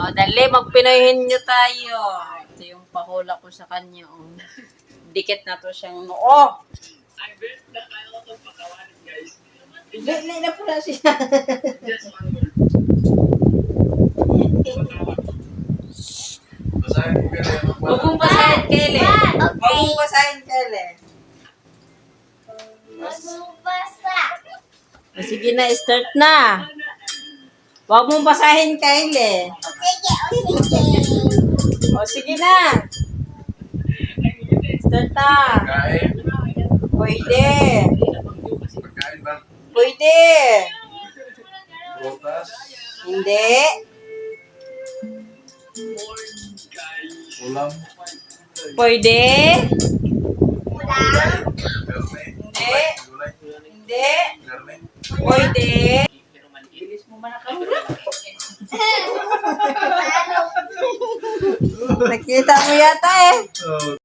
O, dali, magpinoyhin nyo tayo. Ito yung pahula ko sa kanya. Oh. Dikit na to siyang noo. I bet na kaya ko itong patawarin, guys. Dali na pala siya. Just one word. Basahin mo kaya. Huwag mong basahin, Kele. Huwag mong basahin, Kele. Magbasa. O, sige na, start na. Huwag mong basahin, Kele. O sige. O, sige na. Start na. Pagkain. Pwede. Pagkain ba? Pwede. Prutas. Hindi. Ulam. Pwede. Karne. Hindi. Gulay. Hindi. Karne. Pwede. Bilis mo man ako. Nakita mo yata eh. Oh.